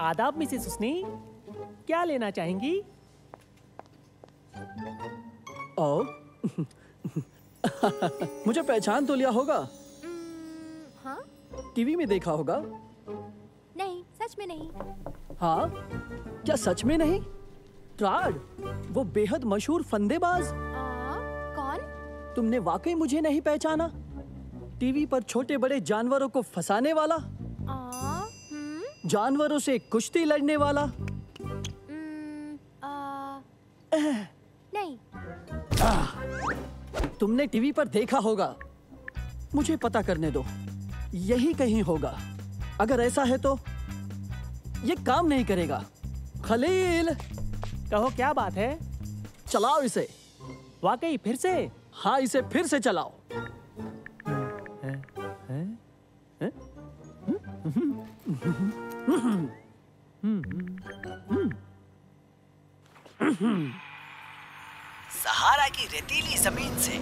आदाब मिसेस हुस्नी, क्या लेना चाहेंगी? ओ, मुझे पहचान तो लिया होगा। हाँ? टीवी में देखा होगा। नहीं, सच में नहीं। हाँ? क्या सच में नहीं? ट्राड, वो बेहद मशहूर फंदेबाज। कौन? तुमने वाकई मुझे नहीं पहचाना? टीवी पर छोटे बड़े जानवरों को फंसाने वाला, जानवरों से कुश्ती लड़ने वाला। नहीं। तुमने टीवी पर देखा होगा। मुझे पता करने दो, यही कहीं होगा। अगर ऐसा है तो ये काम नहीं करेगा। खलील, कहो क्या बात है? चलाओ इसे। वाकई फिर से? हाँ, इसे फिर से चलाओ। सहारा की रेतीली जमीन से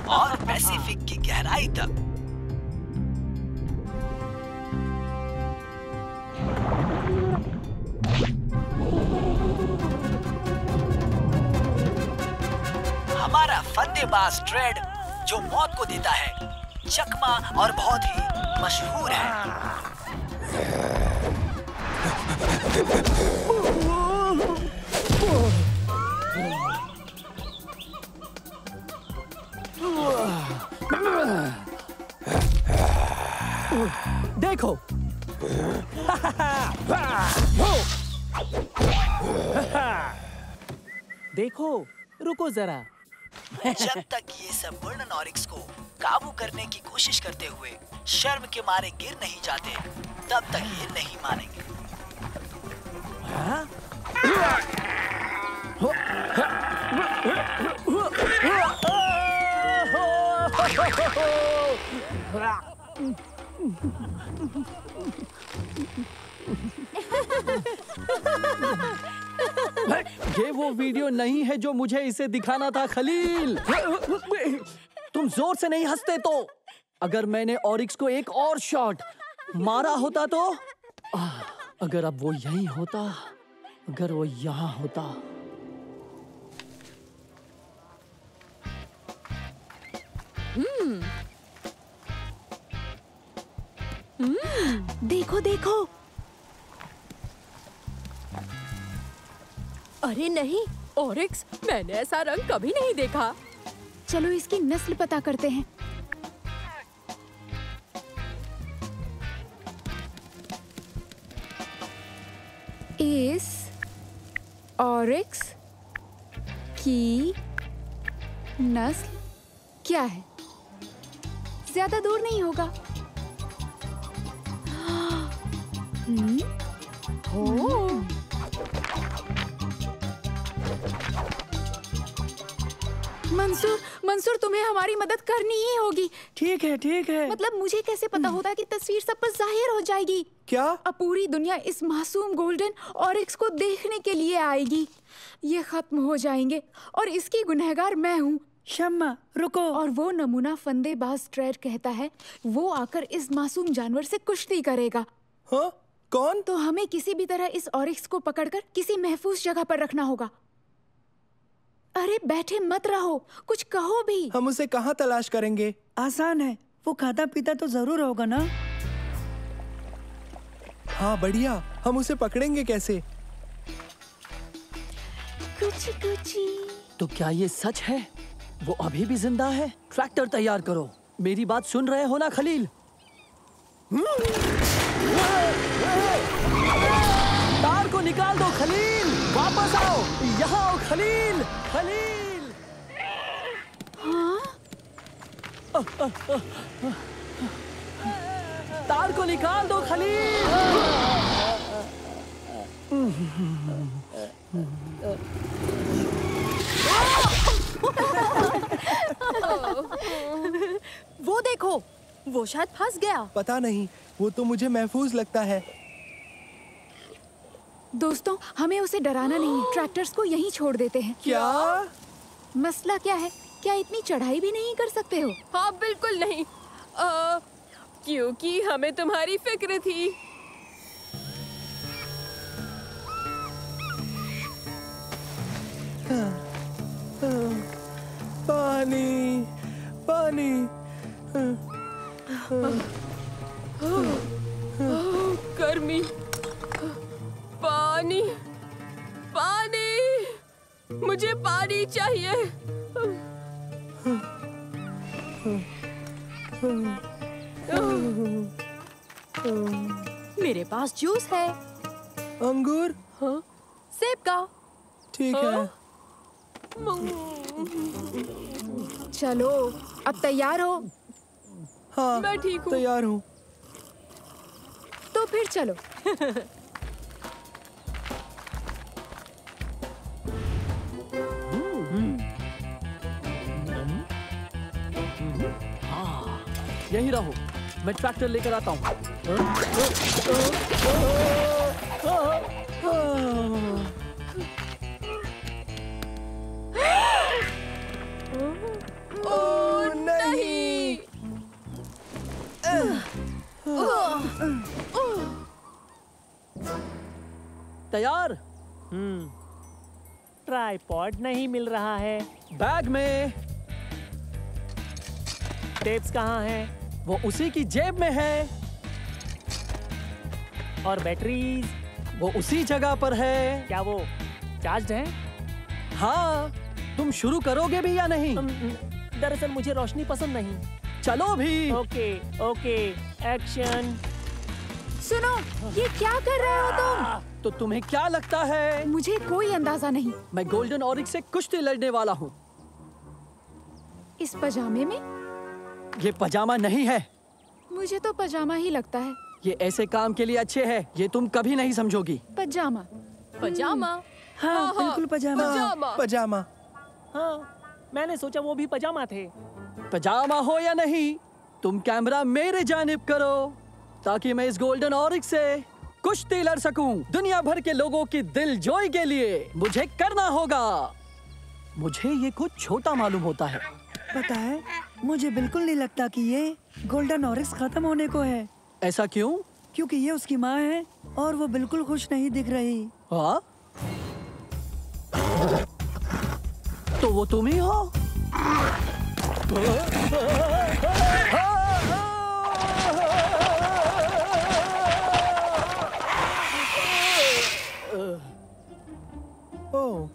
और पैसिफिक की गहराई तक हमारा फंदेबाज ट्रेड जो मौत को देता है, चकमा और बहुत ही मशहूर है। देखो, देखो, रुको जरा। जब तक ये सब वर्णन ऑरिक्स को काबू करने की कोशिश करते हुए शर्म के मारे गिर नहीं जाते, तब तक ये नहीं मानेंगे। ये वो वीडियो नहीं है जो मुझे इसे दिखाना था खलील। तुम जोर से नहीं हंसते तो। अगर मैंने ऑरिक्स को एक और शॉट मारा होता तो, अगर अब वो यहीं होता, अगर वो यहाँ होता। देखो देखो। अरे नहीं ऑरिक्स, मैंने ऐसा रंग कभी नहीं देखा। चलो इसकी नस्ल पता करते हैं। इस ऑरिक्स की नस्ल क्या है? ज्यादा दूर नहीं होगा। मंसूर, तुम्हें हमारी मदद करनी ही होगी। ठीक है, ठीक है। मतलब मुझे कैसे पता होता कि तस्वीर सब पर जाहिर हो जाएगी? क्या? अब पूरी दुनिया इस मासूम गोल्डन ऑरिक्स को देखने के लिए आएगी। ये खत्म हो जाएंगे और इसकी गुनहगार मैं हूँ। शम्मा, रुको। और वो नमूना फंदेबाज ट्रेड कहता है वो आकर इस मासूम जानवर से कुश्ती करेगा। हाँ? कौन? तो हमें किसी भी तरह इस ऑरिक्स को पकड़कर किसी महफूज जगह पर रखना होगा। अरे बैठे मत रहो, कुछ कहो भी। हम उसे कहाँ तलाश करेंगे? आसान है, वो खाता पीता तो जरूर होगा ना। हाँ बढ़िया, हम उसे पकड़ेंगे कैसे? कुछ कुछ। तो क्या ये सच है? वो अभी भी जिंदा है? ट्रैक्टर तैयार करो। मेरी बात सुन रहे हो ना खलील? तार को निकाल दो खलील। वापस आओ, यहाँ आओ खलील। खलील। तार को निकाल दो खलील। वो देखो, वो शायद फंस गया। पता नहीं, वो तो मुझे महफूज लगता है। दोस्तों, हमें उसे डराना नहीं है। ट्रैक्टर्स को यहीं छोड़ देते हैं। क्या? मसला क्या है? क्या इतनी चढ़ाई भी नहीं कर सकते हो? हाँ बिल्कुल नहीं, क्योंकि हमें तुम्हारी फिक्र थी। पानी, पानी। गर्मी, पानी, पानी, मुझे पानी चाहिए। मेरे पास जूस है। अंगूर? हाँ? सेब का। ठीक है। चलो, अब तैयार हो? हाँ, मैं ठीक हूँ। तैयार हूँ। तो फिर चलो। यही रहो, मैं ट्रैक्टर लेकर आता हूँ। ओह नहीं! तैयार? ट्राइपॉड नहीं मिल रहा है। बैग में। टेप्स कहाँ हैं? वो उसी की जेब में है। और बैटरीज? वो उसी जगह पर है। क्या वो चार्ज्ड है? हाँ, तुम शुरू करोगे भी या नहीं? दरअसल मुझे रोशनी पसंद नहीं। चलो भी। Okay okay, action. सुनो, ये क्या कर रहे हो तुम? तो तुम्हें क्या लगता है? मुझे कोई अंदाजा नहीं। मैं गोल्डन ऑरिक्स से कुश्ती लड़ने वाला हूँ। इस पजामे में? ये पजामा नहीं है। मुझे तो पजामा ही लगता है। ये ऐसे काम के लिए अच्छे है, ये तुम कभी नहीं समझोगी। पजामा। पजामा। हाँ, बिल्कुल पजामा। पजामा। पजामा। हाँ, मैंने सोचा वो भी पजामा थे। पजामा हो या नहीं, तुम कैमरा मेरे जानिब करो ताकि मैं इस गोल्डन ऑरिक्स से कुश्ती लड़ सकूं। दुनिया भर के लोगों की दिलजोई के लिए मुझे करना होगा। मुझे ये कुछ छोटा मालूम होता है। पता है, मुझे बिल्कुल नहीं लगता कि ये गोल्डन ऑरिक्स खत्म होने को है। ऐसा क्यों? क्योंकि ये उसकी माँ है और वो बिल्कुल खुश नहीं दिख रही। हाँ? तो वो तुम ही हो? ओह,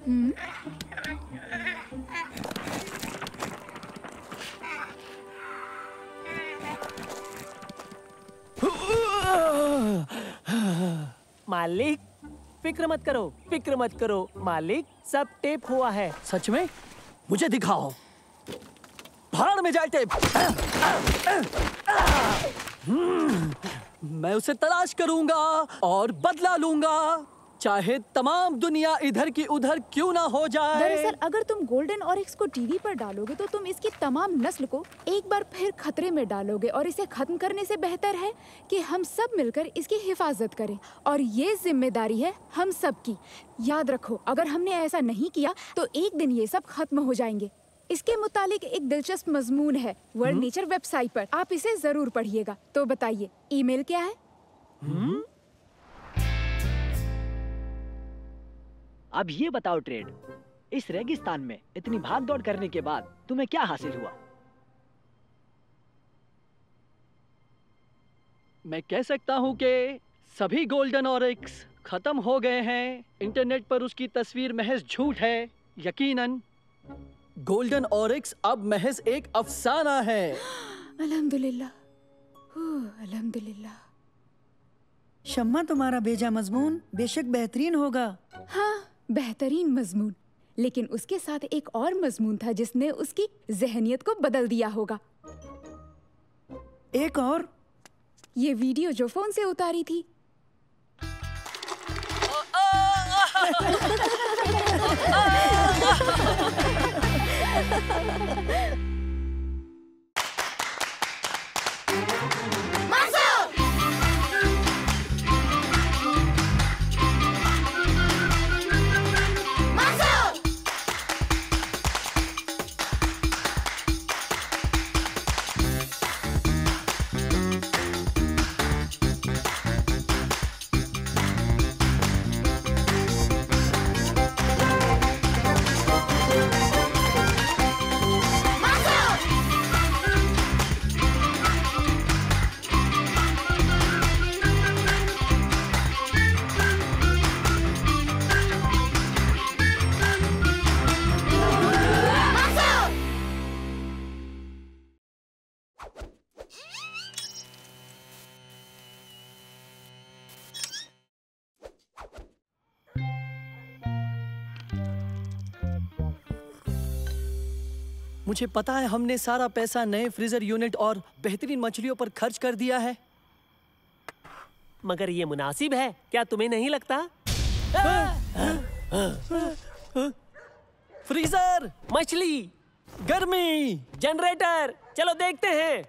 मालिक, फिक्र मत करो, फिक्र मत करो मालिक, सब टेप हुआ है। सच में? मुझे दिखाओ। भाड़ में जाए टेप। मैं उसे तलाश करूंगा और बदला लूंगा, चाहे तमाम दुनिया इधर की उधर क्यों ना हो जाए। दरअसल अगर तुम गोल्डन ऑरिक्स को टीवी पर डालोगे तो तुम इसकी तमाम नस्ल को एक बार फिर खतरे में डालोगे, और इसे खत्म करने से बेहतर है कि हम सब मिलकर इसकी हिफाजत करें, और ये जिम्मेदारी है हम सब की। याद रखो, अगर हमने ऐसा नहीं किया तो एक दिन ये सब खत्म हो जाएंगे। इसके मुतालिक एक दिलचस्प मजमून है वर्ल्ड नेचर वेबसाइट पर, आप इसे जरूर पढ़िएगा। तो बताइए, ईमेल क्या है? अब ये बताओ ट्रेड, इस रेगिस्तान में इतनी भाग दौड़ करने के बाद तुम्हें क्या हासिल हुआ? मैं कह सकता हूँ कि सभी गोल्डन ऑरिक्स खत्म हो गए हैं। इंटरनेट पर उसकी तस्वीर महज झूठ है। यकीनन गोल्डन ऑरिक्स अब महज एक अफसाना है। अल्हम्दुलिल्लाह, अल्हम्दुलिल्लाह। शम्मा, तुम्हारा भेजा मजमून बेशक बेहतरीन होगा। हाँ, बेहतरीन मजमून, लेकिन उसके साथ एक और मजमून था जिसने उसकी जहनियत को बदल दिया होगा। एक और? ये वीडियो जो फोन से उतारी थी। मुझे पता है हमने सारा पैसा नए फ्रीजर यूनिट और बेहतरीन मछलियों पर खर्च कर दिया है, मगर ये मुनासिब है, क्या तुम्हें नहीं लगता? फ्रीजर, मछली, गर्मी, जनरेटर, चलो देखते हैं।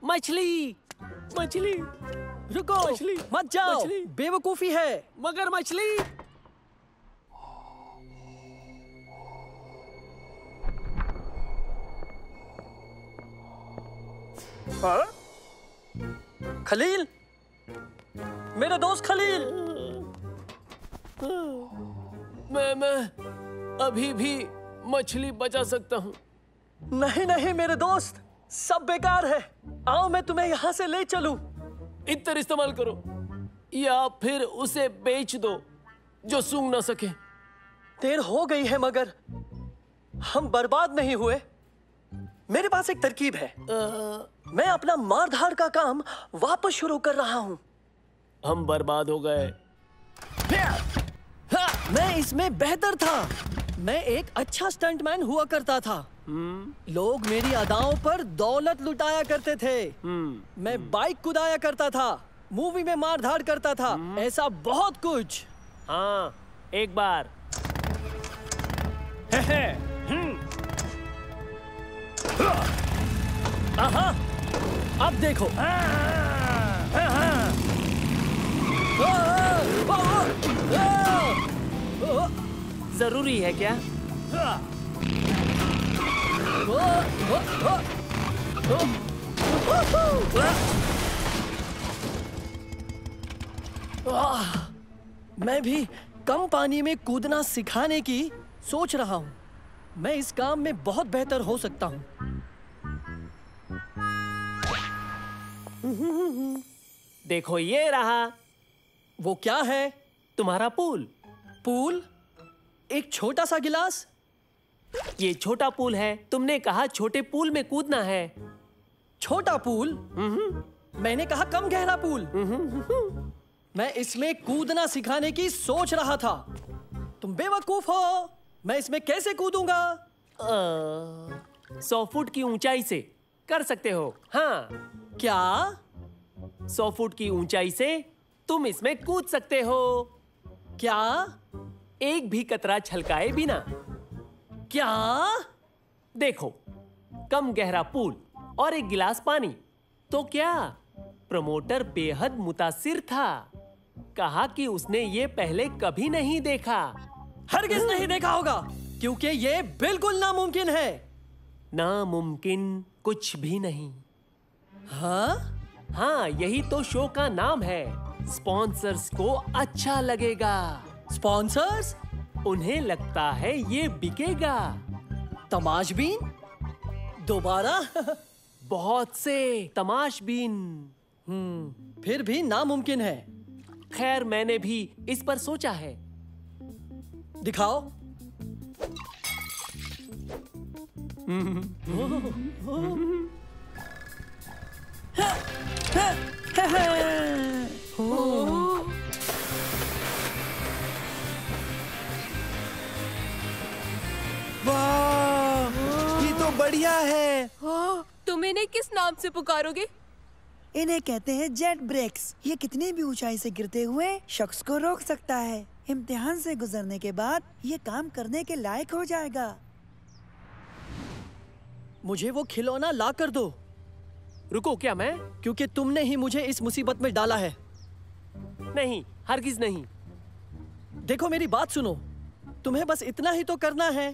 मछली, मछली, रुको, मछली, मत जाओ, मछली। बेवकूफी है। मगर मछली। खलील, मेरे दोस्त खलील। मैं अभी भी मछली बचा सकता हूँ। नहीं नहीं मेरे दोस्त, सब बेकार है। आओ मैं तुम्हें यहाँ से ले चलूं। इत्र इस्तेमाल करो या फिर उसे बेच दो जो सूंघ ना सके। देर हो गई है मगर हम बर्बाद नहीं हुए। मेरे पास एक तरकीब है। मैं अपना मारधाड़ का काम वापस शुरू कर रहा हूँ। हम बर्बाद हो गए। मैं इसमें बेहतर था। मैं एक अच्छा स्टंटमैन हुआ करता था। लोग मेरी अदाओं पर दौलत लुटाया करते थे। मैं बाइक कुदाया करता था, मूवी में मारधाड़ करता था, ऐसा बहुत कुछ। हाँ, एक बार। आहा, अब देखो। जरूरी है क्या? मैं भी कम पानी में कूदना सिखाने की सोच रहा हूँ। मैं इस काम में बहुत बेहतर हो सकता हूँ। देखो ये रहा। वो क्या है? तुम्हारा पूल। पूल? एक छोटा सा गिलास? ये छोटा पूल है। तुमने कहा छोटे पूल में कूदना है। छोटा पूल? मैंने कहा कम गहरा पूल। मैं इसमें कूदना सिखाने की सोच रहा था। तुम बेवकूफ हो। मैं इसमें कैसे कूदूंगा? 100 फुट की ऊंचाई से कर सकते हो। हाँ। क्या? 100 फुट की ऊंचाई से तुम इसमें कूद सकते हो। क्या? एक भी कतरा छलकाए बिना। क्या? देखो, कम गहरा पूल और एक गिलास पानी। तो क्या? प्रमोटर बेहद मुतासिर था। कहा कि उसने ये पहले कभी नहीं देखा। हरगिज नहीं देखा होगा, क्योंकि ये बिल्कुल नामुमकिन है। नामुमकिन कुछ भी नहीं। हाँ? हाँ, यही तो शो का नाम है। स्पॉन्सर्स को अच्छा लगेगा। स्पॉन्सर्स? उन्हें लगता है ये बिकेगा। तमाशबीन? दोबारा? बहुत से तमाशबीन। फिर भी नामुमकिन है। खैर, मैंने भी इस पर सोचा है। दिखाओ। वाह, ये तो बढ़िया है। तुम इन्हें किस नाम से पुकारोगे? इन्हें कहते हैं जेट ब्रेक्स। ये कितनी भी ऊंचाई से गिरते हुए शख्स को रोक सकता है। इम्तिहान से गुजरने के बाद ये काम करने के लायक हो जाएगा। मुझे वो खिलौना ला कर दो। रुको, क्या मैं? क्योंकि तुमने ही मुझे इस मुसीबत में डाला है। नहीं, हरगिज नहीं। देखो, मेरी बात सुनो। तुम्हें बस इतना ही तो करना है।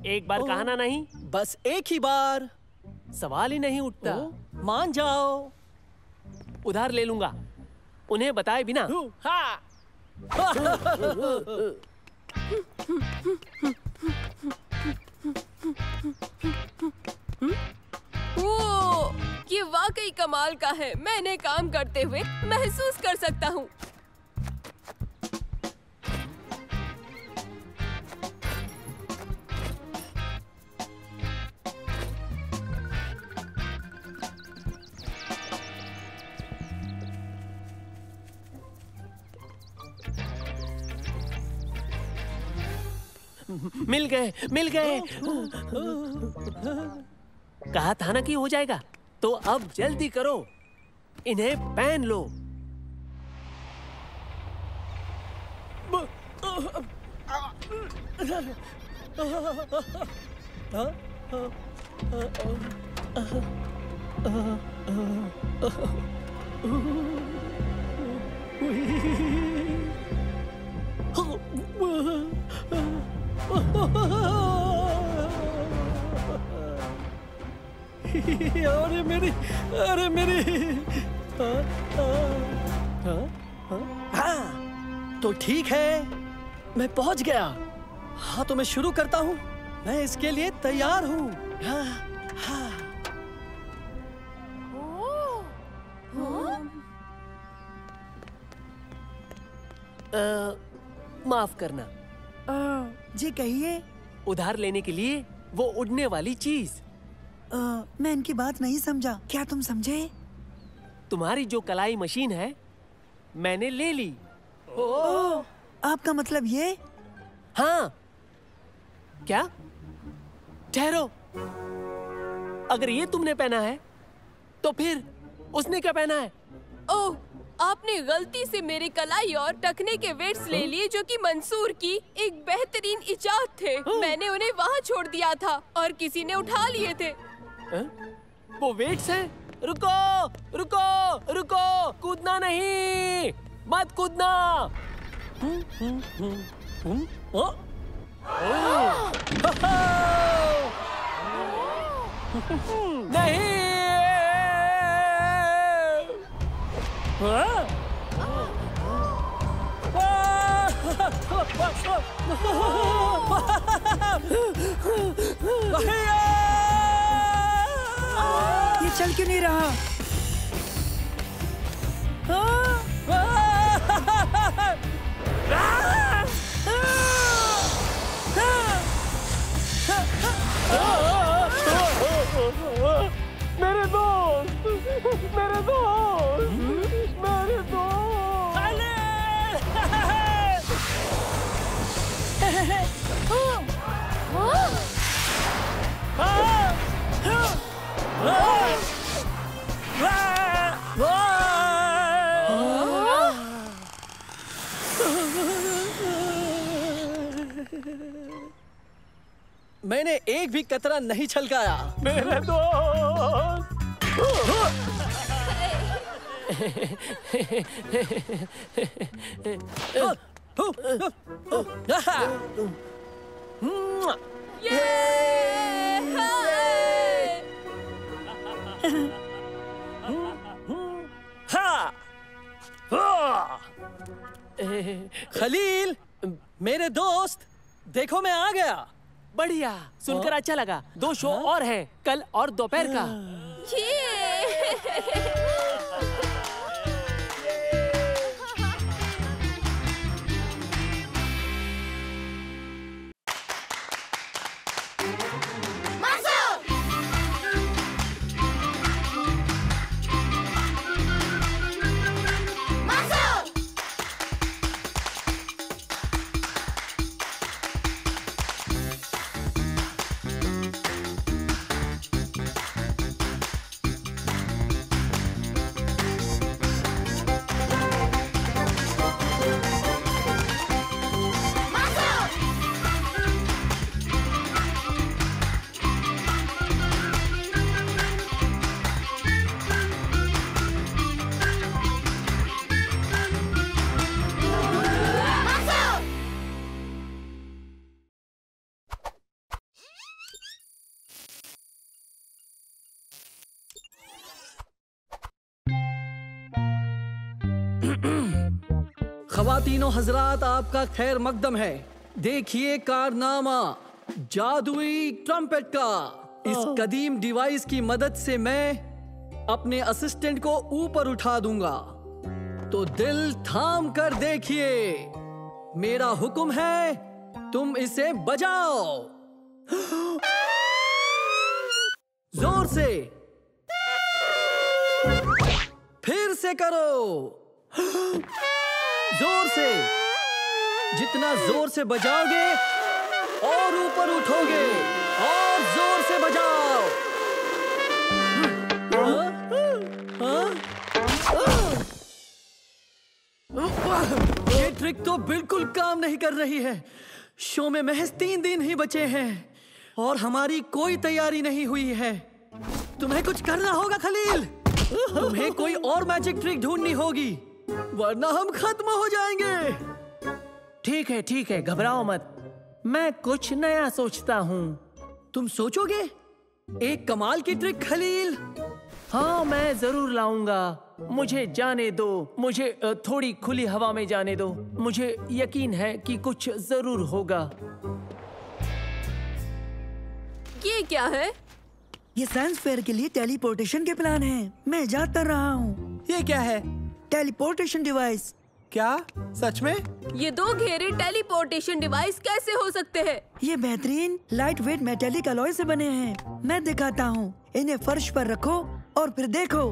एक बार कहना नहीं? बस एक ही बार। सवाल ही नहीं उठता। मान जाओ। उधार ले लूंगा, उन्हें बताए बिना। हाँ। वो ये वाकई कमाल का है। मैं इन्हें काम करते हुए महसूस कर सकता हूँ। मिल गए, मिल गए। कहा था ना कि हो जाएगा। तो अब जल्दी करो, इन्हें पहन लो। अरे मेरी। हाँ, तो ठीक है, मैं पहुंच गया। हाँ, तो मैं शुरू करता हूँ। मैं इसके लिए तैयार हूँ। हाँ, हाँ। माफ करना। जी कहिए। उधार लेने के लिए वो उड़ने वाली चीज। मैं इनकी बात नहीं समझा। क्या तुम समझे? तुम्हारी जो कलाई मशीन है, मैंने ले ली। आपका मतलब ये? हाँ। क्या? ठहरो, अगर ये तुमने पहना है तो फिर उसने क्या पहना है? ओह, आपने गलती से मेरे कलाई और टखने के वेट्स ले लिए, जो कि मंसूर की एक बेहतरीन इजाद थे। मैंने उन्हें वहाँ छोड़ दिया था और किसी ने उठा लिए थे। वो वेट्स हैं? रुको, रुको, रुको, कूदना नहीं, मत कूदना। ये चल क्यों नहीं रहा? मेरे दोस्त, मेरे दोस्त, मेरे दोस्त। मैंने एक भी कतरा नहीं छलकाया। मेरे दोस्त। खलील, मेरे दोस्त, देखो मैं आ गया। बढ़िया, सुनकर अच्छा लगा। 2 शो और हैं, कल और दोपहर का। ख़वातीनो हजरात, आपका खैर मकदम है। देखिए कारनामा जादुई ट्रम्पेट का। इस कदीम डिवाइस की मदद से मैं अपने असिस्टेंट को ऊपर उठा दूंगा। तो दिल थाम कर देखिए, मेरा हुक्म है, तुम इसे बजाओ। जोर से, फिर से करो, जोर से। जितना जोर से बजाओगे और ऊपर उठोगे, और जोर से बजाओ। ये ट्रिक तो बिल्कुल काम नहीं कर रही है। शो में महज 3 दिन ही बचे हैं और हमारी कोई तैयारी नहीं हुई है। तुम्हें कुछ करना होगा खलील। तुम्हें कोई और मैजिक ट्रिक ढूंढनी होगी, वरना हम खत्म हो जाएंगे। ठीक है, घबराओ मत। मैं कुछ नया सोचता हूँ। तुम सोचोगे एक कमाल की ट्रिक खलील? हाँ, मैं जरूर लाऊंगा। मुझे जाने दो, मुझे थोड़ी खुली हवा में जाने दो। मुझे यकीन है कि कुछ जरूर होगा। ये क्या है? ये साइंस फेयर के लिए टेलीपोर्टेशन के प्लान हैं। मैं इजाद कर रहा हूँ। ये क्या है? Teleportation device. क्या सच में? ये 2 घेरे टेलीपोर्टेशन डिवाइस कैसे हो सकते हैं? ये बेहतरीन लाइट वेट मेटेलिक अलॉय से बने हैं। मैं दिखाता हूँ। इन्हें फर्श पर रखो और फिर देखो।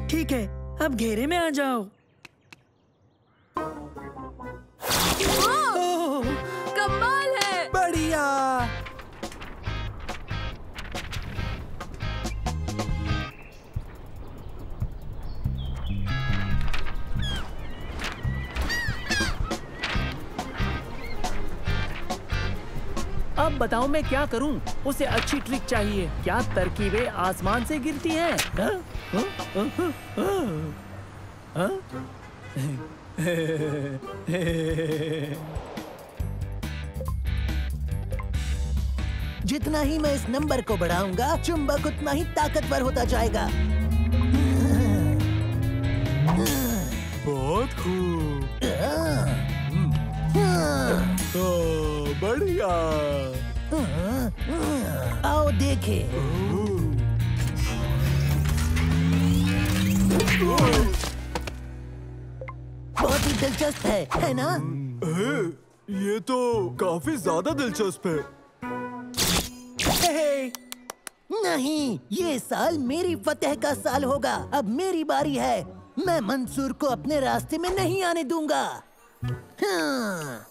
ठीक है, अब घेरे में आ जाओ। कमाल है। बढ़िया। अब बताओ मैं क्या करूं? उसे अच्छी ट्रिक चाहिए। क्या तरकीबें आसमान से गिरती हैं? जितना ही मैं इस नंबर को बढ़ाऊंगा, चुंबक उतना ही ताकतवर होता जाएगा। बहुत खूब। बढ़िया। आओ देखे। बहुत ही दिलचस्प है ना? ये तो काफी ज्यादा दिलचस्प है। नहीं, ये साल मेरी फतेह का साल होगा। अब मेरी बारी है। मैं मंसूर को अपने रास्ते में नहीं आने दूंगा। हाँ।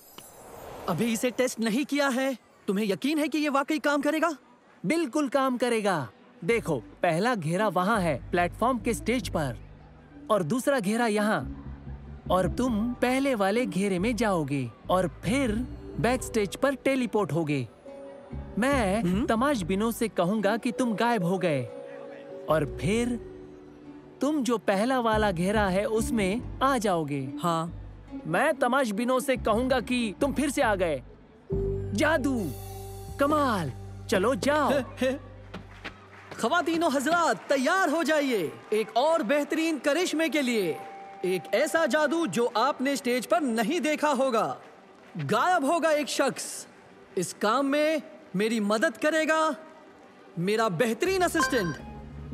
अभी इसे टेस्ट नहीं किया है। तुम्हें यकीन है कि ये वाकई काम करेगा? बिल्कुल काम करेगा। देखो, पहला घेरा वहाँ है, प्लेटफॉर्म के स्टेज पर, और दूसरा घेरा यहाँ। और तुम पहले वाले घेरे में जाओगे और फिर बैक स्टेज पर टेलीपोर्ट होगे। मैं तमाशबीनों से कहूंगा कि तुम गायब हो गए और फिर तुम जो पहला वाला घेरा है उसमें आ जाओगे। हाँ, मैं तमाशबीनों से कहूंगा कि तुम फिर से आ गए। जादू, कमाल, चलो जाओ। ख़वातीनो हजरात, तैयार हो जाइए एक और बेहतरीन करिश्मे के लिए। एक ऐसा जादू जो आपने स्टेज पर नहीं देखा होगा। गायब होगा एक शख्स। इस काम में मेरी मदद करेगा मेरा बेहतरीन असिस्टेंट,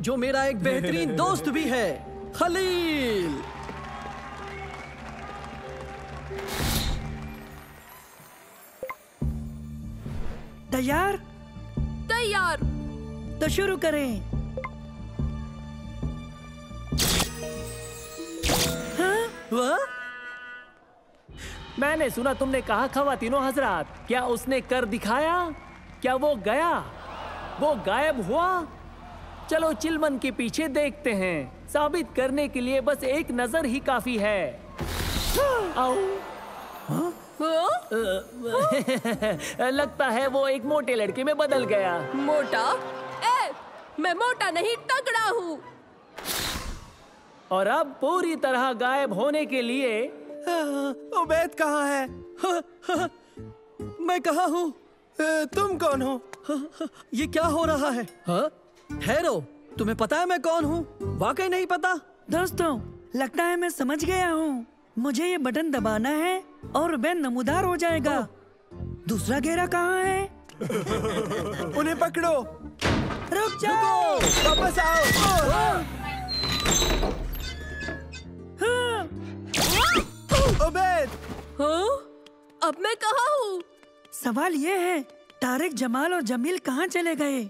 जो मेरा एक बेहतरीन दोस्त भी है, खलील। तैयार? तैयार। तो शुरू करें। वाह, मैंने सुना तुमने कहा ख़वातीनो हजरात, क्या उसने कर दिखाया? क्या वो गया? वो गायब हुआ? चलो चिलमन के पीछे देखते हैं। साबित करने के लिए बस एक नजर ही काफी है। आओ। लगता है वो एक मोटे लड़के में बदल गया। मोटा? मैं मोटा नहीं, तगड़ा हूँ। और अब पूरी तरह गायब होने के लिए उबैद कहाँ है? मैं कहाँ हूँ? तुम कौन हो? ये क्या हो रहा है? हाँ? ठहरो, तुम्हें पता है मैं कौन हूँ? वाकई नहीं पता? दोस्तों, लगता है मैं समझ गया हूँ। मुझे ये बटन दबाना है और वह नमूदार हो जाएगा। दूसरा घेरा कहाँ है? उन्हें पकड़ो। रुक जाओ। वापस आओ। उबैद, हाँ? अब मैं कहाँ हूँ? सवाल ये है, तारिक, जमाल और जमील कहाँ चले गए?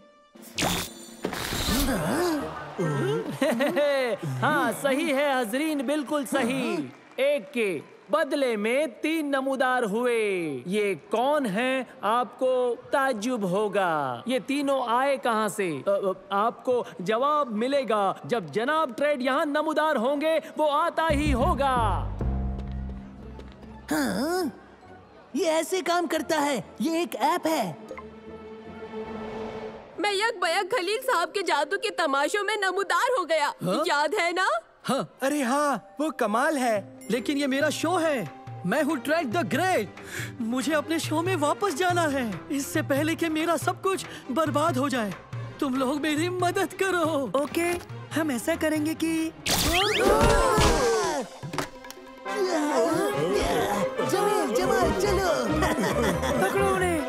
हाँ सही है हजरीन, बिल्कुल सही। एक के बदले में 3 नमूदार हुए। ये कौन है? आपको ताज्जुब होगा। ये तीनों आए कहाँ से? आपको जवाब मिलेगा जब जनाब ट्रेड यहाँ नमूदार होंगे। वो आता ही होगा। हाँ, ये ऐसे काम करता है। ये एक ऐप है। मैं यक बयक खलील साहब के जादू के तमाशों में नमूदार हो गया। हाँ? याद है ना? हाँ, अरे हाँ, वो कमाल है। लेकिन ये मेरा शो है। मैं हूँ ट्रेड द ग्रेट। मुझे अपने शो में वापस जाना है, इससे पहले कि मेरा सब कुछ बर्बाद हो जाए। तुम लोग मेरी मदद करो। ओके, हम ऐसा करेंगे कि जमील, जमाल, चलो। पकड़ो उन्हें।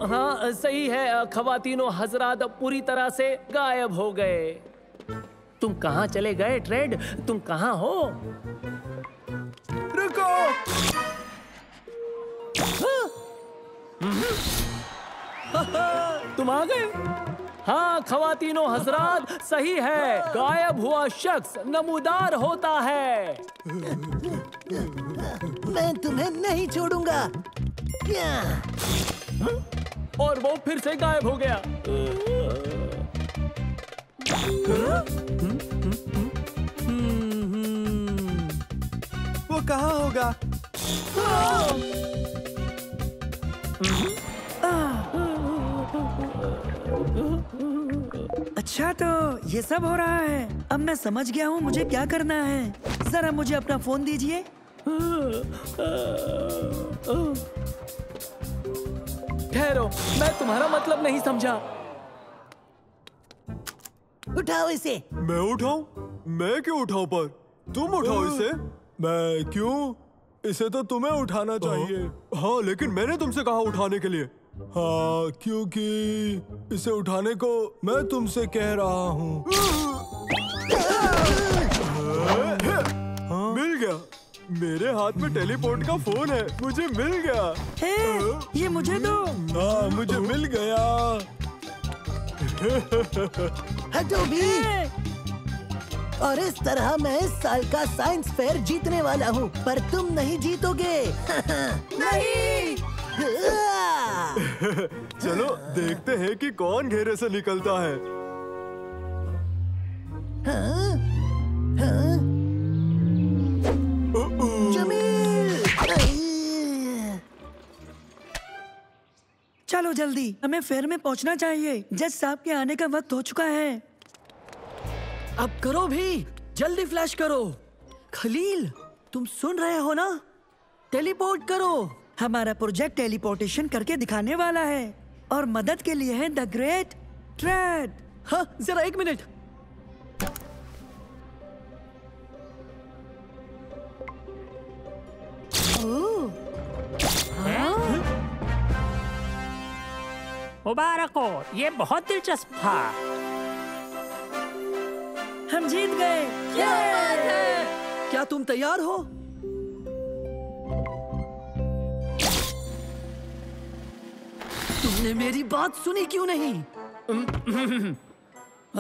हाँ सही है ख़वातीनो हजरात पूरी तरह से गायब हो गए। तुम कहाँ चले गए ट्रेड? तुम कहाँ हो? रुको। तुम आ गए? हाँ ख़वातीनो हजरात, सही है। गायब हुआ शख्स नमूदार होता है। मैं तुम्हें नहीं छोड़ूंगा। और वो फिर से गायब हो गया। वो कहाँ होगा? अच्छा, तो ये सब हो रहा है। अब मैं समझ गया हूँ मुझे क्या करना है। जरा मुझे अपना फोन दीजिए। ठहरो, मैं तुम्हारा मतलब नहीं समझा। उठाओ इसे। मैं उठाऊं? मैं क्यों उठाऊं? पर तुम उठाओ इसे। मैं क्यों? इसे तो तुम्हें उठाना चाहिए। हाँ, लेकिन मैंने तुमसे कहा उठाने के लिए। हाँ, क्योंकि इसे उठाने को मैं तुमसे कह रहा हूँ। मिल गया। मेरे हाथ में टेलीपोर्ट का फोन है। मुझे मिल गया। हे, ये मुझे दो। हाँ, मुझे मिल गया। हटो भी। और इस तरह मैं इस साल का साइंस फेयर जीतने वाला हूँ, पर तुम नहीं जीतोगे। नहीं। चलो देखते हैं कि कौन घेरे से निकलता है। हाँ? हाँ? चलो जल्दी, हमें फेयर में पहुंचना चाहिए। जज साहब के आने का वक्त हो चुका है। अब करो भी, जल्दी फ्लैश करो। खलील, तुम सुन रहे हो ना? टेलीपोर्ट करो। हमारा प्रोजेक्ट टेलीपोर्टेशन करके दिखाने वाला है और मदद के लिए है द ग्रेट ट्रेड। हाँ, जरा 1 मिनट। मुबारक हो, ये बहुत दिलचस्प था। हम जीत गए। क्या तुम तैयार हो? तुमने मेरी बात सुनी क्यों नहीं?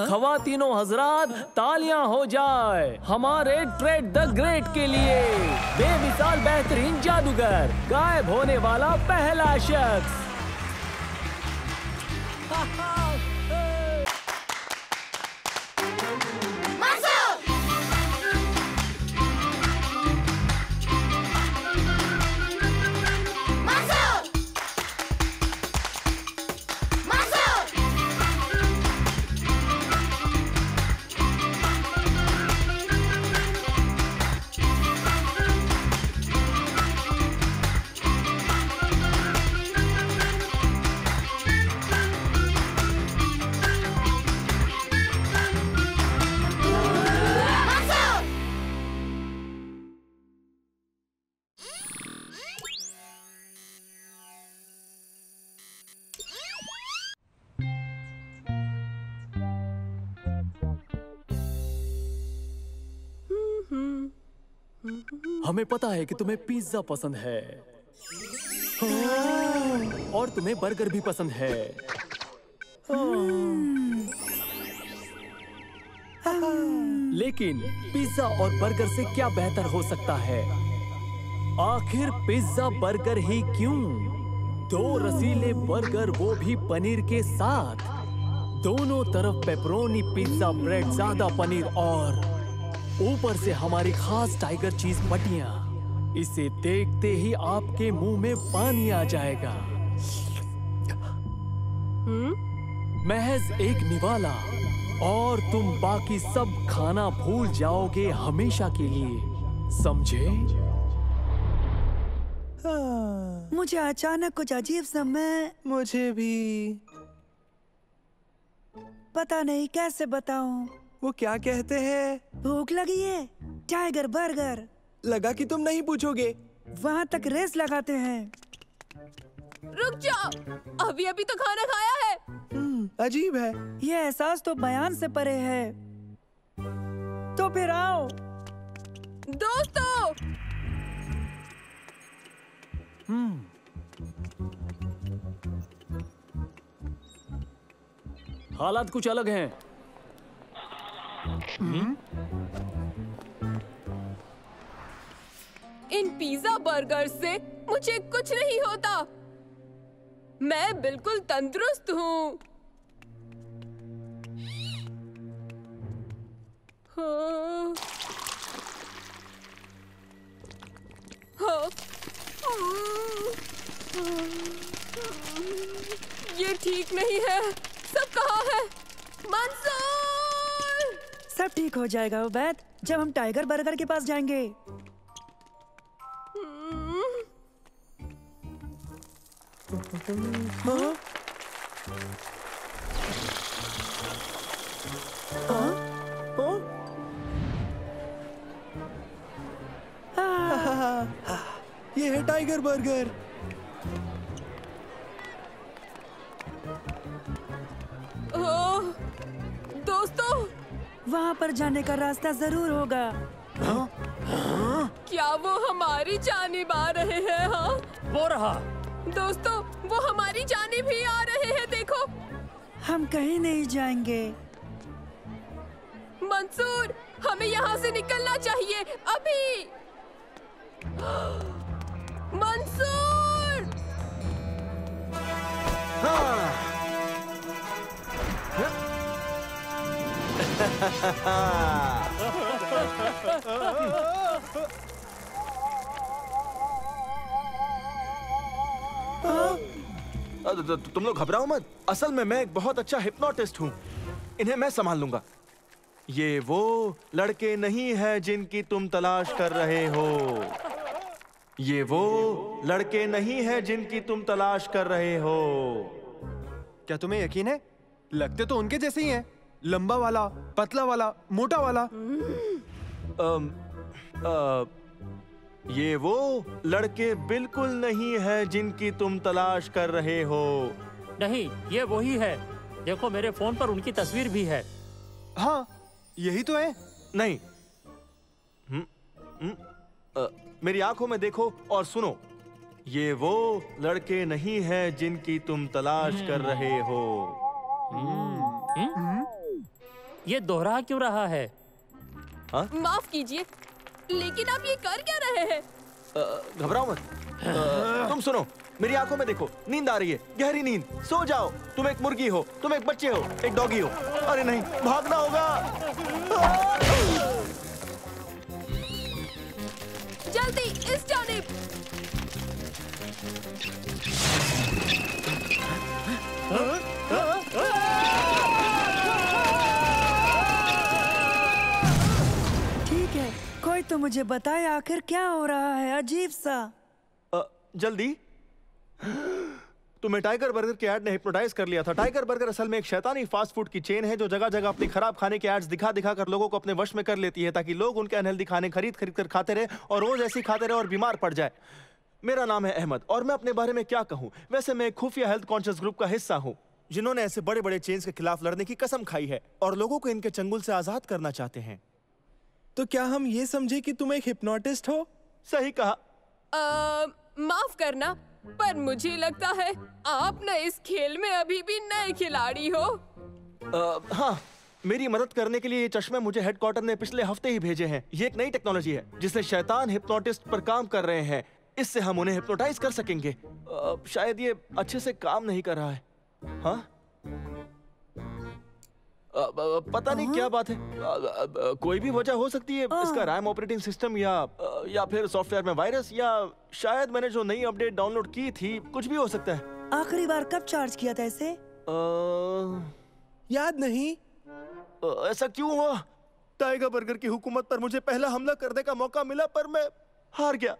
खवातीनों हजरात, तालियां हो जाए हमारे ट्रेड द ग्रेट के लिए। बेमिसाल बेहतरीन जादूगर, गायब होने वाला पहला शख्स। हमें पता है कि तुम्हें पिज्जा पसंद है और तुम्हें बर्गर भी पसंद है। लेकिन पिज्जा और बर्गर से क्या बेहतर हो सकता है? आखिर पिज्जा बर्गर ही क्यों? 2 रसीले बर्गर, वो भी पनीर के साथ। दोनों तरफ पेपरोनी पिज्जा ब्रेड, ज्यादा पनीर और ऊपर से हमारी खास टाइगर चीज पट्टियां। इसे देखते ही आपके मुंह में पानी आ जाएगा। महज एक निवाला और तुम बाकी सब खाना भूल जाओगे हमेशा के लिए, समझे? मुझे अचानक कुछ अजीब सा मुझे भी पता नहीं कैसे बताऊं। वो क्या कहते हैं? भूख लगी है, टाइगर बर्गर। लगा कि तुम नहीं पूछोगे। वहाँ तक रेस लगाते हैं। रुक जाओ, अभी अभी तो खाना खाया है। अजीब है। ये एहसास तो बयान से परे है। तो फिर आओ दोस्तों। हालात कुछ अलग हैं। इन पिज्जा बर्गर से मुझे कुछ नहीं होता। मैं बिल्कुल तंदुरुस्त हूँ। हाँ। हाँ। ये ठीक नहीं है। सब कहाँ है? मंसूर! सब ठीक हो जाएगा उबैद, जब हम टाइगर बर्गर के पास जाएंगे। ये है टाइगर बर्गर। दोस्तों, वहाँ पर जाने का रास्ता जरूर होगा। क्या वो हमारी जानिब आ रहे हैं? हाँ, वो रहा। दोस्तों, वो हमारी जानिब भी आ रहे हैं। देखो, हम कहीं नहीं जाएंगे। मंसूर, हमें यहाँ से निकलना चाहिए अभी। मंसूर! तुम लोग घबराओ मत। असल में मैं एक बहुत अच्छा हिप्नोटिस्ट हूँ। इन्हें मैं संभाल लूंगा। ये वो लड़के नहीं हैं जिनकी तुम तलाश कर रहे हो। ये वो लड़के नहीं हैं जिनकी तुम तलाश कर रहे हो। क्या तुम्हें यकीन है? लगते तो उनके जैसे ही हैं। लंबा वाला, पतला वाला, मोटा वाला। ये वो लड़के बिल्कुल नहीं है जिनकी तुम तलाश कर रहे हो। नहीं, ये वही है। देखो मेरे फोन पर उनकी तस्वीर भी है। हाँ, यही तो है। नहीं। मेरी आंखों में देखो और सुनो। ये वो लड़के नहीं हैं जिनकी तुम तलाश कर रहे हो। ये दोहरा क्यों रहा है? माफ कीजिए, लेकिन आप ये कर क्या रहे हैं? घबराओ मत। तुम सुनो, मेरी आंखों में देखो। नींद आ रही है, गहरी नींद। सो जाओ। तुम एक मुर्गी हो, तुम एक बच्चे हो, एक डॉगी हो। अरे नहीं, भागना होगा। जल्दी इस जानिब। ठीक है, कोई तो मुझे बताए आखिर क्या हो रहा है। अजीब सा। जल्दी। तुम्हें टाइगर बर्गर के ऐड ने हिप्नोटाइज कर लिया था। टाइगर बर्गर असल में एक शैतानी फास्ट फूड की चेन है जो जगह जगह अपनी खराब खाने के एड्स दिखा दिखा कर लोगों को अपने वश में कर लेती है, ताकि लोग उनके अनहेल्दी खाने खरीद खरीद कर खाते रहे और रोज ऐसी खाते रहे और बीमार पड़ जाए। मेरा नाम है अहमद और मैं अपने बारे में क्या कहूँ। वैसे मैं एक खुफिया हेल्थ कॉन्शियस ग्रुप का हिस्सा हूँ जिन्होंने ऐसे बड़े बड़े चेन्स के खिलाफ लड़ने की कसम खाई है और लोगों को इनके चंगुल से आजाद करना चाहते हैं। तो क्या हम ये समझे कि तुम एक हिप्नोटिस्ट हो? सही कहा। माफ करना, पर मुझे लगता है आप न इस खेल में अभी भी नए खिलाड़ी हो। हाँ, मेरी मदद करने के लिए ये चश्मे मुझे हेडक्वार्टर ने पिछले हफ्ते ही भेजे हैं। ये एक नई टेक्नोलॉजी है जिससे शैतान हिप्नोटिस्ट पर काम कर रहे हैं। इससे हम उन्हें हिप्नोटाइज कर सकेंगे। शायद ये अच्छे से काम नहीं कर रहा है। हाँ? पता नहीं क्या बात है। कोई भी वजह हो सकती है। इसका रैम ऑपरेटिंग सिस्टम या फिर सॉफ्टवेयर में वायरस, या शायद मैंने जो नई अपडेट डाउनलोड की थी। कुछ भी हो सकता है। आखिरी बार कब चार्ज किया था इसे? याद नहीं। ऐसा क्यों हुआ? टाइगर बर्गर की हुकूमत पर मुझे पहला हमला करने का मौका मिला, पर मैं हार गया।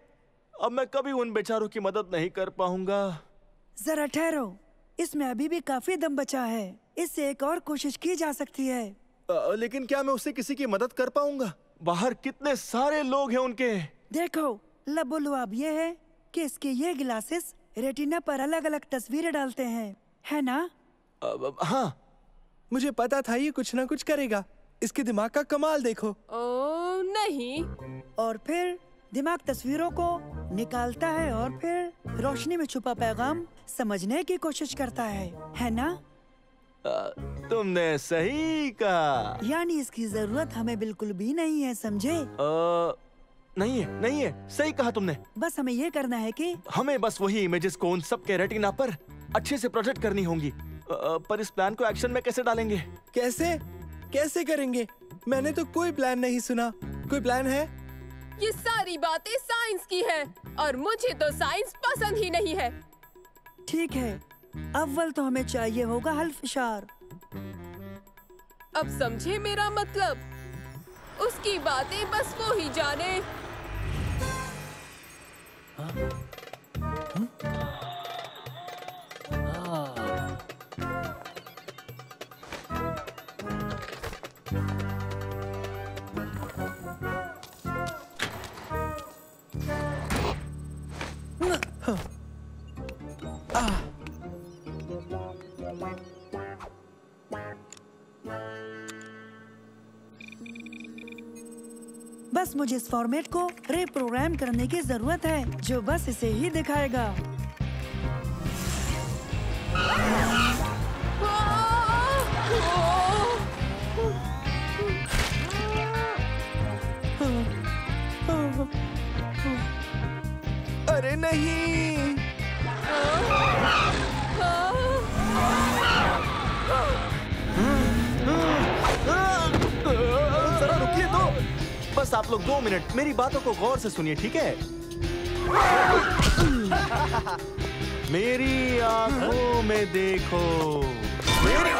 अब मैं कभी उन बेचारों की मदद नहीं कर पाऊंगा। जरा ठहरो, इसमें अभी भी काफी दम बचा है। इससे एक और कोशिश की जा सकती है। लेकिन क्या मैं उससे किसी की मदद कर पाऊंगा? बाहर कितने सारे लोग हैं उनके। देखो, लबोलुआब ये है कि इसके ये ग्लासेस रेटिना पर अलग अलग तस्वीरें डालते हैं, है ना? हाँ, मुझे पता था ये कुछ ना कुछ करेगा। इसके दिमाग का कमाल देखो। नहीं। और फिर दिमाग तस्वीरों को निकालता है और फिर रोशनी में छुपा पैगाम समझने की कोशिश करता है ना? तुमने सही कहा। यानी इसकी जरूरत हमें बिल्कुल भी नहीं है, समझे? नहीं है, सही कहा तुमने। बस हमें ये करना है कि हमें बस वही इमेजेस को उन सब के रेटिना पर अच्छे से प्रोजेक्ट करनी होंगी। पर इस प्लान को एक्शन में कैसे डालेंगे? कैसे करेंगे? मैंने तो कोई प्लान नहीं सुना। कोई प्लान है? ये सारी बातें साइंस की है और मुझे तो साइंस पसंद ही नहीं है। ठीक है, अव्वल तो हमें चाहिए होगा हल्फशार। अब समझे मेरा मतलब? उसकी बातें बस वो ही जाने। बस मुझे इस फॉर्मेट को रीप्रोग्राम करने की जरूरत है, जो बस इसे ही दिखाएगा। अरे नहीं। जरा रुकिए तो। बस आप लोग 2 मिनट मेरी बातों को गौर से सुनिए, ठीक है? मेरी आंखों में देखो। मेरी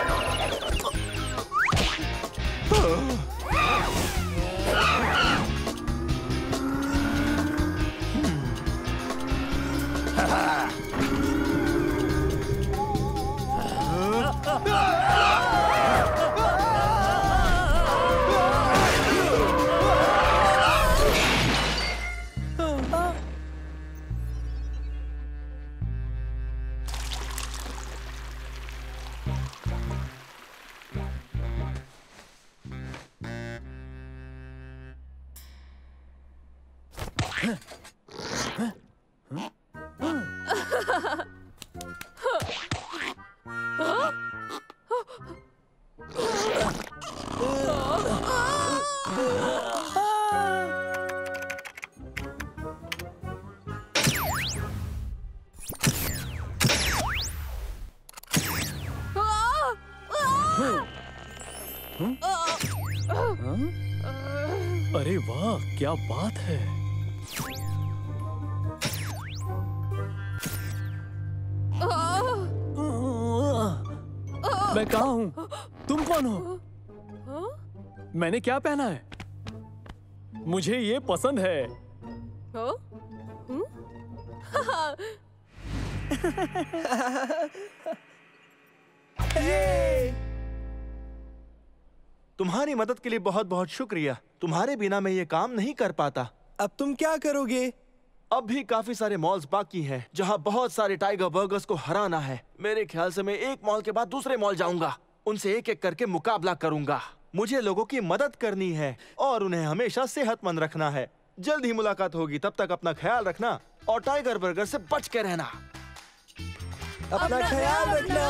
अरे वाह, क्या बात है। मैं कहाँ हूँ? तुम कौन हो? मैंने क्या पहना है? मुझे ये पसंद है। तुम्हारी मदद के लिए बहुत बहुत शुक्रिया। तुम्हारे बिना मैं ये काम नहीं कर पाता। अब तुम क्या करोगे? अब भी काफी सारे मॉल्स बाकी हैं जहां बहुत सारे टाइगर बर्गर्स को हराना है। मेरे ख्याल से मैं एक मॉल के बाद दूसरे मॉल जाऊंगा, उनसे एक एक करके मुकाबला करूंगा। मुझे लोगों की मदद करनी है और उन्हें हमेशा सेहतमंद रखना है। जल्द ही मुलाकात होगी, तब तक अपना ख्याल रखना और टाइगर बर्गर से बच के रहना। अपना ख्याल रखना।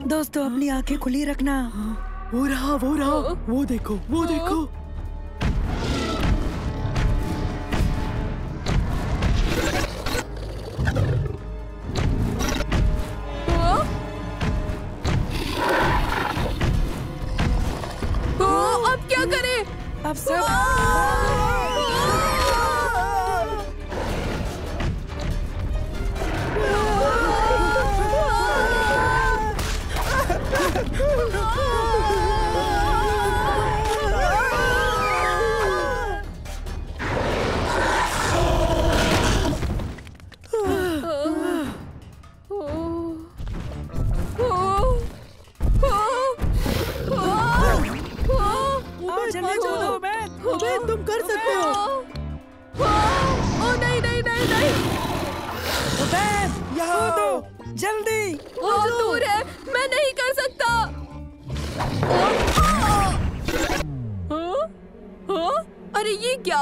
दोस्तों, अपनी आंखें खुली रखना। वो रहा, वो देखो, वो देखो। अब क्या करें? अब सब तुम कर सकते हो। ओ नहीं नहीं नहीं नहीं। यहाँ दो, जल्दी। बहुत दूर है, मैं नहीं कर सकता। अरे ये क्या?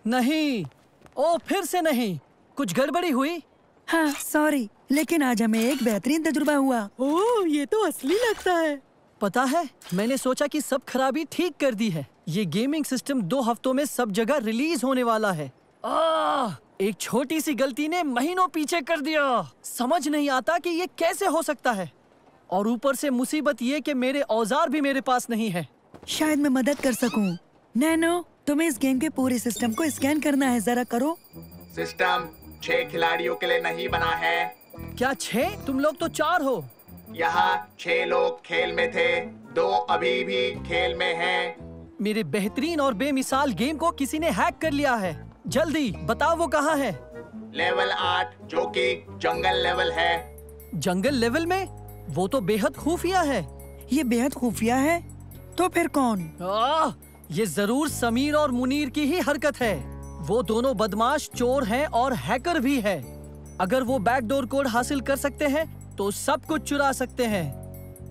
नहीं, ओ फिर से नहीं। कुछ गड़बड़ी हुई? हाँ सॉरी, लेकिन आज हमें एक बेहतरीन तजुर्बा हुआ। ओह, ये तो असली लगता है। पता है, मैंने सोचा कि सब खराबी ठीक कर दी है। ये गेमिंग सिस्टम 2 हफ्तों में सब जगह रिलीज होने वाला है। एक छोटी सी गलती ने महीनों पीछे कर दिया। समझ नहीं आता कि ये कैसे हो सकता है। और ऊपर से मुसीबत ये कि मेरे औजार भी मेरे पास नहीं है। शायद मैं मदद कर सकूं। नैनो, तुम्हें इस गेम के पूरे सिस्टम को स्कैन करना है, जरा करो। सिस्टम 6 खिलाड़ियों के लिए नहीं बना है। क्या 6? तुम लोग तो 4 हो। यहाँ 6 लोग खेल में थे, 2 अभी भी खेल में हैं। मेरे बेहतरीन और बेमिसाल गेम को किसी ने हैक कर लिया है। जल्दी बताओ वो कहाँ है। लेवल 8 जो कि जंगल लेवल है। जंगल लेवल में? वो तो बेहद खुफिया है। ये बेहद खुफिया है? तो फिर कौन? ये जरूर समीर और मुनीर की ही हरकत है। वो दोनों बदमाश चोर हैं और हैकर भी है। अगर वो बैकडोर कोड हासिल कर सकते हैं तो सब कुछ चुरा सकते हैं।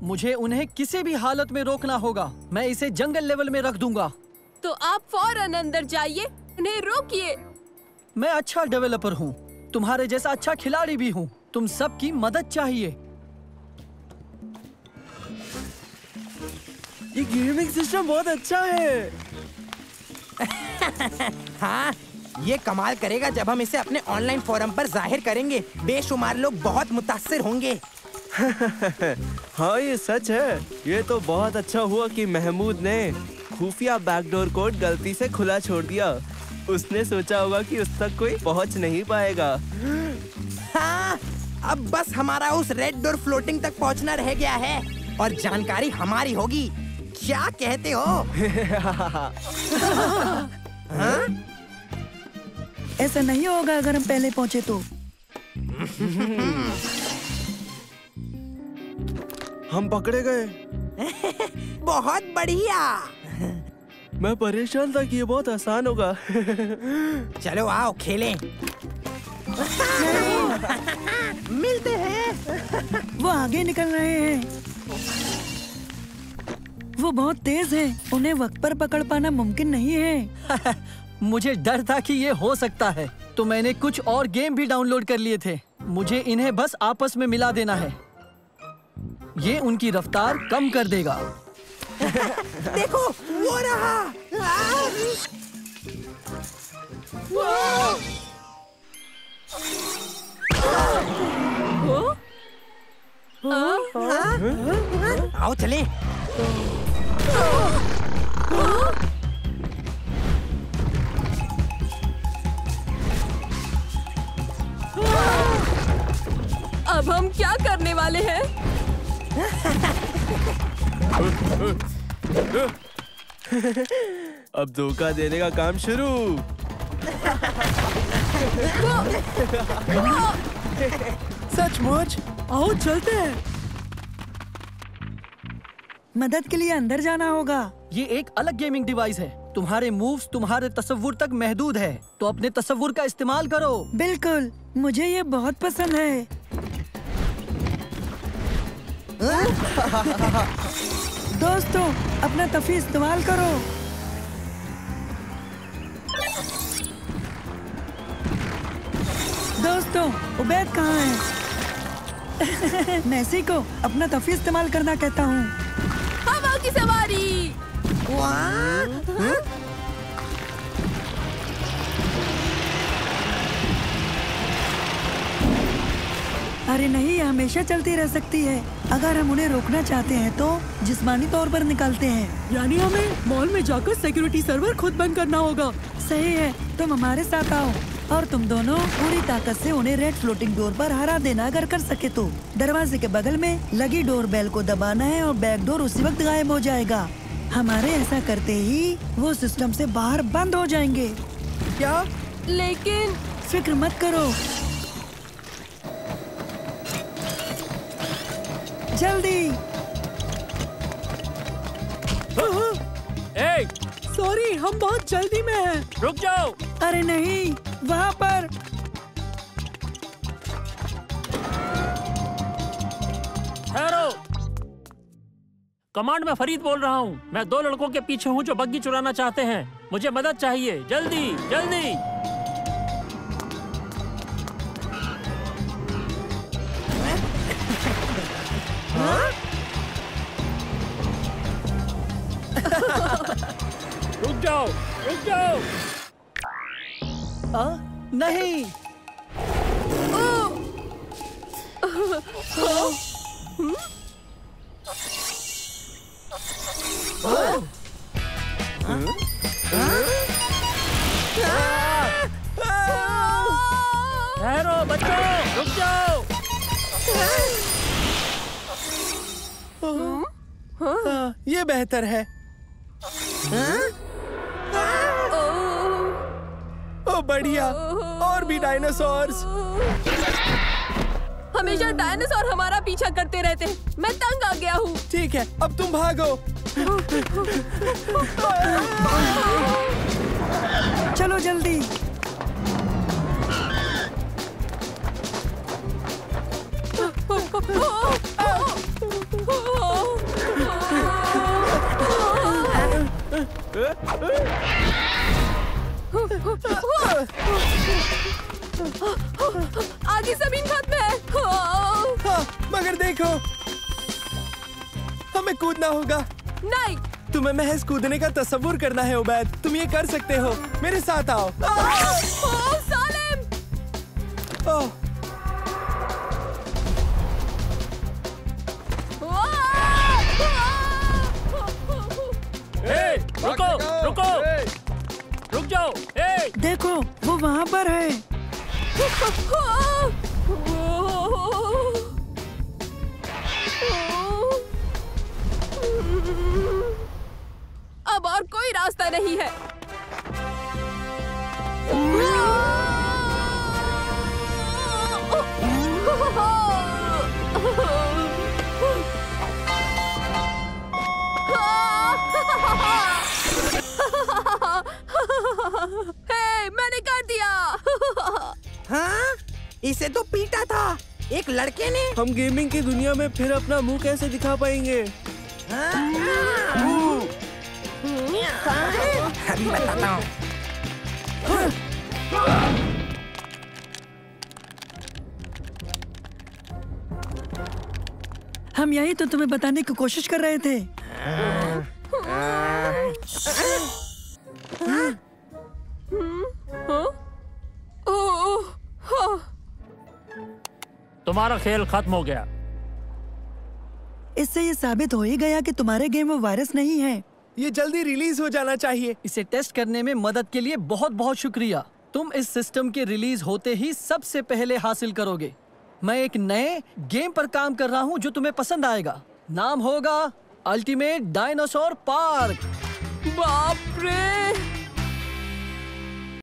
मुझे उन्हें किसी भी हालत में रोकना होगा। मैं इसे जंगल लेवल में रख दूंगा। तो आप फौरन अंदर जाइए, उन्हें रोकिए। मैं अच्छा डेवलपर हूँ, तुम्हारे जैसा अच्छा खिलाड़ी भी हूँ। तुम सबकी मदद चाहिए। ये गेमिंग सिस्टम बहुत अच्छा है। हाँ, ये कमाल करेगा जब हम इसे अपने ऑनलाइन फोरम पर जाहिर करेंगे। बेशुमार लोग बहुत मुतासिर होंगे। हाँ, ये सच है। ये तो बहुत अच्छा हुआ कि महमूद ने खुफिया बैकडोर कोड गलती से खुला छोड़ दिया। उसने सोचा होगा कि उस तक कोई पहुंच नहीं पाएगा। हाँ, अब बस हमारा उस रेड डोर फ्लोटिंग तक पहुंचना रह गया है और जानकारी हमारी होगी। क्या कहते हो? हाँ? ऐसा नहीं होगा अगर हम पहले पहुंचे तो। हम पकड़े गए। बहुत बढ़िया। मैं परेशान था कि ये बहुत आसान होगा। चलो आओ खेलें। मिलते हैं। वो आगे निकल रहे हैं। वो बहुत तेज हैं। उन्हें वक्त पर पकड़ पाना मुमकिन नहीं है। मुझे डर था कि ये हो सकता है, तो मैंने कुछ और गेम भी डाउनलोड कर लिए थे। मुझे इन्हें बस आपस में मिला देना है। ये उनकी रफ्तार कम कर देगा। देखो, वो रहा। आओ चलें। अब हम क्या करने वाले हैं? अब धोखा देने का काम शुरू। सचमुच? आओ चलते हैं। मदद के लिए अंदर जाना होगा। ये एक अलग गेमिंग डिवाइस है। तुम्हारे मूव्स तुम्हारे तसव्वुर तक महदूद है, तो अपने तसव्वुर का इस्तेमाल करो। बिल्कुल, मुझे ये बहुत पसंद है। दोस्तों, अपना तफी इस्तेमाल करो। दोस्तों, उबैद कहाँ है? मैसी को अपना तफी इस्तेमाल करना कहता हूँ। हवा की सवारी। अरे नहीं, ये हमेशा चलती रह सकती है। अगर हम उन्हें रोकना चाहते हैं तो जिस्मानी तौर पर निकालते हैं। यानी हमें मॉल में जाकर सिक्योरिटी सर्वर खुद बंद करना होगा। सही है, तुम हमारे साथ आओ और तुम दोनों पूरी ताकत से उन्हें रेड फ्लोटिंग डोर पर हरा देना। अगर कर सके तो दरवाजे के बगल में लगी डोर बेल को दबाना है और बैक डोर उसी वक्त गायब हो जाएगा। हमारे ऐसा करते ही वो सिस्टम से बाहर बंद हो जाएंगे। क्या? लेकिन फिक्र मत करो, जल्दी। सॉरी, हम बहुत जल्दी में हैं। रुक जाओ। अरे नहीं, वहाँ पर। ठहरो। कमांड में फरीद बोल रहा हूँ। मैं 2 लड़कों के पीछे हूँ जो बग्गी चुराना चाहते हैं। मुझे मदद चाहिए, जल्दी जल्दी। रुक जाओ, रुक जाओ। नहीं। ठहरो बच्चों, रुक जाओ। ये बेहतर है। ओ बढ़िया, और भी डायनासोर्स। हमेशा डायनासोर हमारा पीछा करते रहते हैं। मैं तंग आ गया हूँ। ठीक है, अब तुम भागो। चलो जल्दी। आगे जमीन खत्म है। हाँ, मगर देखो, हमें कूदना होगा। नहीं, तुम्हें महज कूदने का तस्वुर करना है उबैद। तुम ये कर सकते हो, मेरे साथ आओ। सालिम! रुको, रुको, रुक जाओ। देखो, वो वहाँ पर है। अब और कोई रास्ता नहीं है। मैंने कर दिया। हाँ? इसे तो पीटा था एक लड़के ने। हम गेमिंग की दुनिया में फिर अपना मुंह कैसे दिखा पाएंगे? अभी बताता हूँ। हम यही तो तुम्हें बताने की कोशिश कर रहे थे। तुम्हारा खेल खत्म हो गया। इससे ये साबित हो ही गया कि तुम्हारे गेम में वायरस नहीं है। ये जल्दी रिलीज हो जाना चाहिए। इसे टेस्ट करने में मदद के लिए बहुत बहुत शुक्रिया। तुम इस सिस्टम के रिलीज होते ही सबसे पहले हासिल करोगे। मैं एक नए गेम पर काम कर रहा हूँ जो तुम्हें पसंद आएगा। नाम होगा अल्टीमेट डायनासोर पार्क। बाप रे!